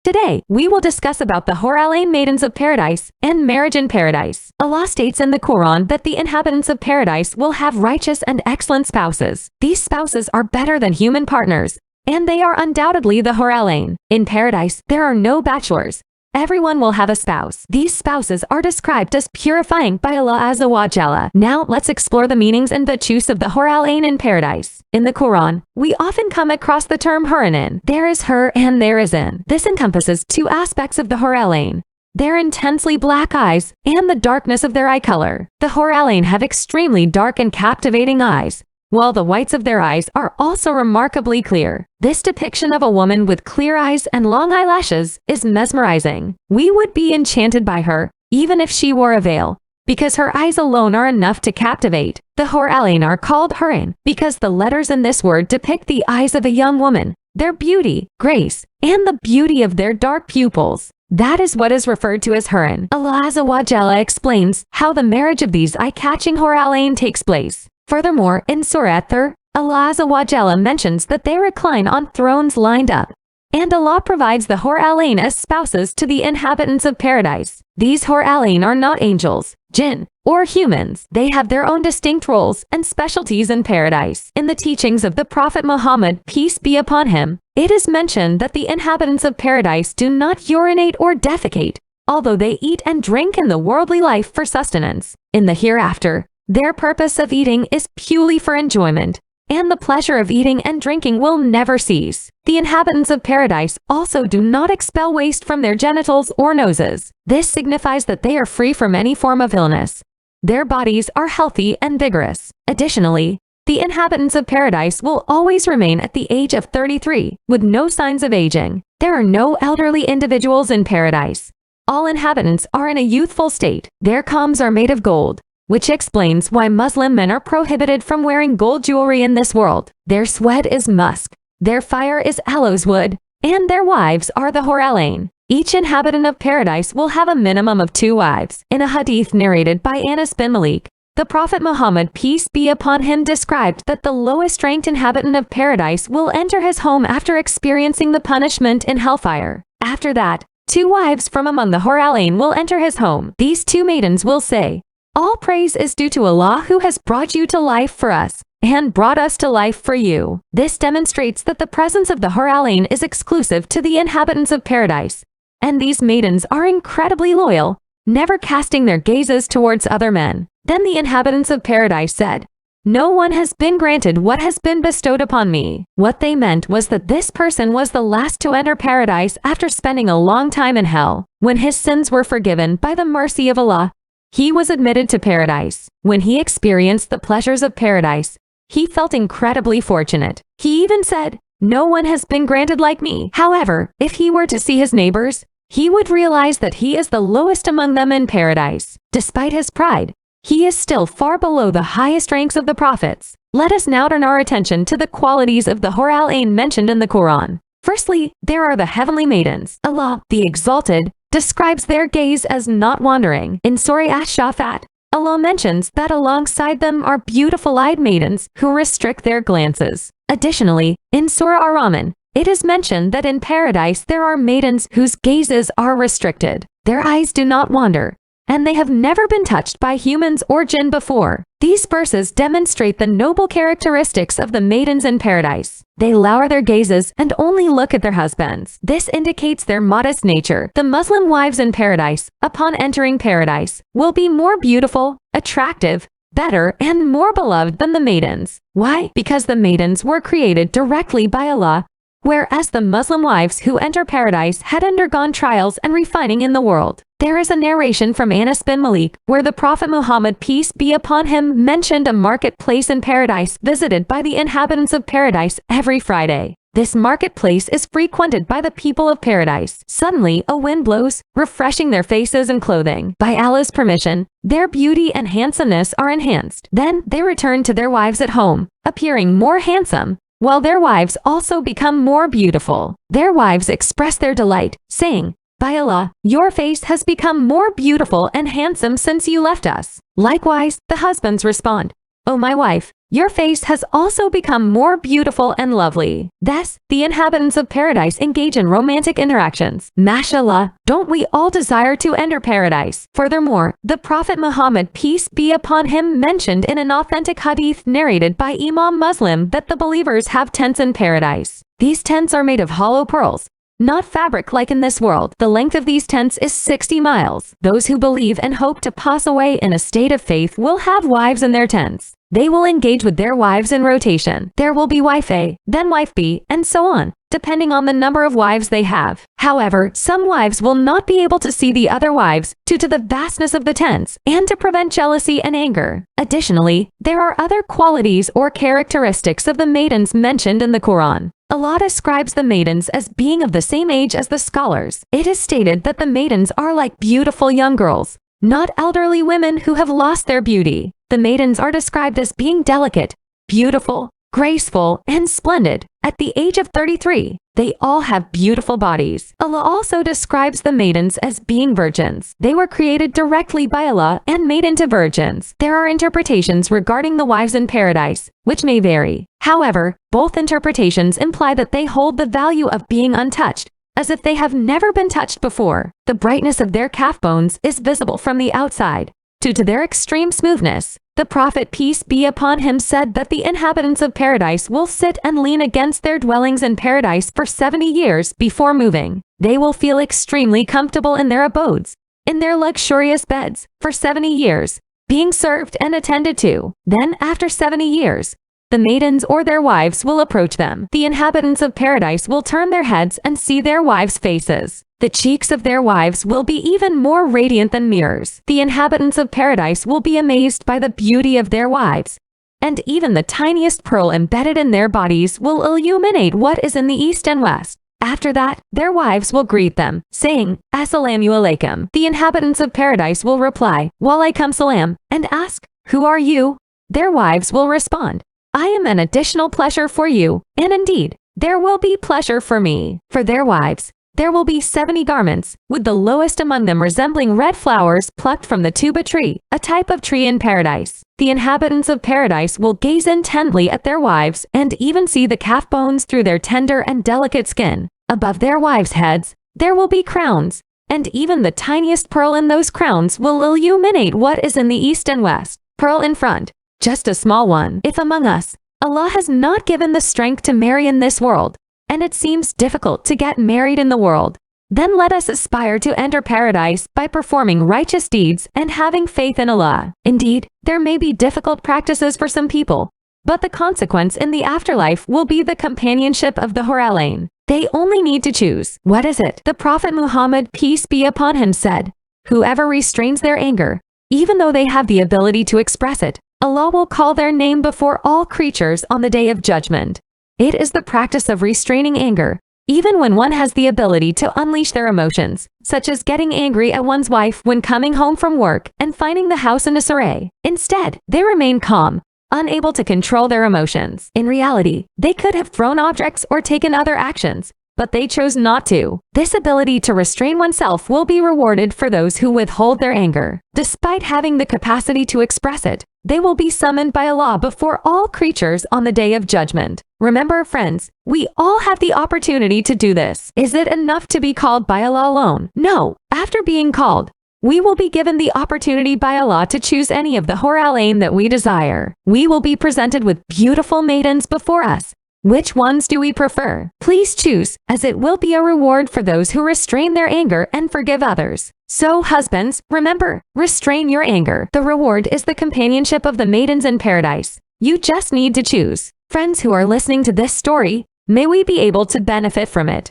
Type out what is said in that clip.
Today, we will discuss about the Hur al-Ain Maidens of Paradise and marriage in paradise. Allah states in the Quran that the inhabitants of paradise will have righteous and excellent spouses. These spouses are better than human partners, and they are undoubtedly the Hur al-Ain. In paradise, there are no bachelors. Everyone will have a spouse. These spouses are described as purifying by Allah Azza wa Jalla. Now, let's explore the meanings and virtues of the Hur al-Ain in paradise. In the Quran, we often come across the term Hur-in. There is Hur and there is in. This encompasses two aspects of the Hur al-Ain: their intensely black eyes and the darkness of their eye color. The Hur al-Ain have extremely dark and captivating eyes, while the whites of their eyes are also remarkably clear. This depiction of a woman with clear eyes and long eyelashes is mesmerizing. We would be enchanted by her, even if she wore a veil, because her eyes alone are enough to captivate. The Hur al-Ain are called Hurin because the letters in this word depict the eyes of a young woman, their beauty, grace, and the beauty of their dark pupils. That is what is referred to as Hurin. Allah Azza wa Jalla explains how the marriage of these eye-catching Hur al-Ain takes place. Furthermore, in Surah Thur, Allah Azza wa Jalla mentions that they recline on thrones lined up, and Allah provides the Hur al-Ain as spouses to the inhabitants of paradise. These Hur al-Ain are not angels, jinn, or humans. They have their own distinct roles and specialties in paradise. In the teachings of the Prophet Muhammad, peace be upon him, it is mentioned that the inhabitants of paradise do not urinate or defecate, although they eat and drink in the worldly life for sustenance. In the hereafter, their purpose of eating is purely for enjoyment, and the pleasure of eating and drinking will never cease. The inhabitants of paradise also do not expel waste from their genitals or noses. This signifies that they are free from any form of illness. Their bodies are healthy and vigorous. Additionally, the inhabitants of paradise will always remain at the age of 33, with no signs of aging. There are no elderly individuals in paradise. All inhabitants are in a youthful state. Their combs are made of gold, which explains why Muslim men are prohibited from wearing gold jewelry in this world. Their sweat is musk, their fire is aloes wood, and their wives are the Hur al-Ain. Each inhabitant of paradise will have a minimum of 2 wives. In a hadith narrated by Anas bin Malik, the Prophet Muhammad, peace be upon him, described that the lowest-ranked inhabitant of paradise will enter his home after experiencing the punishment in hellfire. After that, 2 wives from among the Hur al-Ain will enter his home. These 2 maidens will say, "All praise is due to Allah who has brought you to life for us, and brought us to life for you." This demonstrates that the presence of the Hur al-Ain is exclusive to the inhabitants of paradise, and these maidens are incredibly loyal, never casting their gazes towards other men. Then the inhabitants of paradise said, "No one has been granted what has been bestowed upon me." What they meant was that this person was the last to enter paradise after spending a long time in hell. When his sins were forgiven by the mercy of Allah, he was admitted to paradise. When he experienced the pleasures of paradise, he felt incredibly fortunate. He even said, "No one has been granted like me." However, if he were to see his neighbors, he would realize that he is the lowest among them in paradise. Despite his pride, he is still far below the highest ranks of the prophets. Let us now turn our attention to the qualities of the Hur al-Ain mentioned in the Quran. Firstly, there are the heavenly maidens. Allah, the Exalted, describes their gaze as not wandering. In Surah Ash-Shafat, Allah mentions that alongside them are beautiful-eyed maidens who restrict their glances. Additionally, in Surah Ar-Rahman, it is mentioned that in paradise there are maidens whose gazes are restricted. Their eyes do not wander, and they have never been touched by humans or jinn before. These verses demonstrate the noble characteristics of the maidens in paradise. They lower their gazes and only look at their husbands. This indicates their modest nature. The Muslim wives in paradise, upon entering paradise, will be more beautiful, attractive, better, and more beloved than the maidens. Why? Because the maidens were created directly by Allah, whereas the Muslim wives who enter paradise had undergone trials and refining in the world. There is a narration from Anas bin Malik where the Prophet Muhammad, peace be upon him, mentioned a marketplace in paradise visited by the inhabitants of paradise every Friday. This marketplace is frequented by the people of paradise. Suddenly, a wind blows, refreshing their faces and clothing. By Allah's permission, their beauty and handsomeness are enhanced. Then they return to their wives at home, appearing more handsome, while their wives also become more beautiful. Their wives express their delight, saying, "By Allah, your face has become more beautiful and handsome since you left us." Likewise, the husbands respond, "O my wife, your face has also become more beautiful and lovely." Thus, the inhabitants of paradise engage in romantic interactions. Mashallah, don't we all desire to enter paradise? Furthermore, the Prophet Muhammad, peace be upon him, mentioned in an authentic hadith narrated by Imam Muslim that the believers have tents in paradise. These tents are made of hollow pearls, not fabric like in this world. The length of these tents is 60 miles. Those who believe and hope to pass away in a state of faith will have wives in their tents. They will engage with their wives in rotation. There will be wife A, then wife B, and so on, depending on the number of wives they have. However, some wives will not be able to see the other wives due to the vastness of the tents and to prevent jealousy and anger. Additionally, there are other qualities or characteristics of the maidens mentioned in the Quran. Allah describes the maidens as being of the same age as the scholars. It is stated that the maidens are like beautiful young girls, not elderly women who have lost their beauty. The maidens are described as being delicate, beautiful, graceful, and splendid. At the age of 33, they all have beautiful bodies. Allah also describes the maidens as being virgins. They were created directly by Allah and made into virgins. There are interpretations regarding the wives in paradise, which may vary. However, both interpretations imply that they hold the value of being untouched, as if they have never been touched before. The brightness of their calf bones is visible from the outside, due to their extreme smoothness. The Prophet, peace be upon him, said that the inhabitants of paradise will sit and lean against their dwellings in paradise for 70 years before moving. They will feel extremely comfortable in their abodes, in their luxurious beds, for 70 years, being served and attended to. Then, after 70 years, the maidens or their wives will approach them. The inhabitants of paradise will turn their heads and see their wives' faces. The cheeks of their wives will be even more radiant than mirrors. The inhabitants of paradise will be amazed by the beauty of their wives, and even the tiniest pearl embedded in their bodies will illuminate what is in the east and west. After that, their wives will greet them, saying, "Assalamu alaikum." The inhabitants of paradise will reply, "Walaikum salam," and ask, "Who are you?" Their wives will respond, "I am an additional pleasure for you," and indeed, there will be pleasure for me. For their wives, there will be 70 garments, with the lowest among them resembling red flowers plucked from the tuba tree, a type of tree in paradise. The inhabitants of paradise will gaze intently at their wives and even see the calf bones through their tender and delicate skin. Above their wives' heads, there will be crowns, and even the tiniest pearl in those crowns will illuminate what is in the east and west. Pearl in front, just a small one. If among us, Allah has not given the strength to marry in this world, and it seems difficult to get married in the world, then let us aspire to enter paradise by performing righteous deeds and having faith in Allah. Indeed, there may be difficult practices for some people, but the consequence in the afterlife will be the companionship of the Hur al-Ain. They only need to choose. What is it? The Prophet Muhammad, peace be upon him, said, "Whoever restrains their anger, even though they have the ability to express it, Allah will call their name before all creatures on the day of judgment." It is the practice of restraining anger, even when one has the ability to unleash their emotions, such as getting angry at one's wife when coming home from work and finding the house in disarray. Instead, they remain calm, unable to control their emotions. In reality, they could have thrown objects or taken other actions, but they chose not to. This ability to restrain oneself will be rewarded for those who withhold their anger. Despite having the capacity to express it, they will be summoned by Allah before all creatures on the day of judgment. Remember, friends, we all have the opportunity to do this. Is it enough to be called by Allah alone? No. After being called, we will be given the opportunity by Allah to choose any of the Hur al-Ain that we desire. We will be presented with beautiful maidens before us. Which ones do we prefer? Please choose, as it will be a reward for those who restrain their anger and forgive others. So, husbands, remember, restrain your anger. The reward is the companionship of the maidens in paradise. You just need to choose. Friends who are listening to this story, may we be able to benefit from it.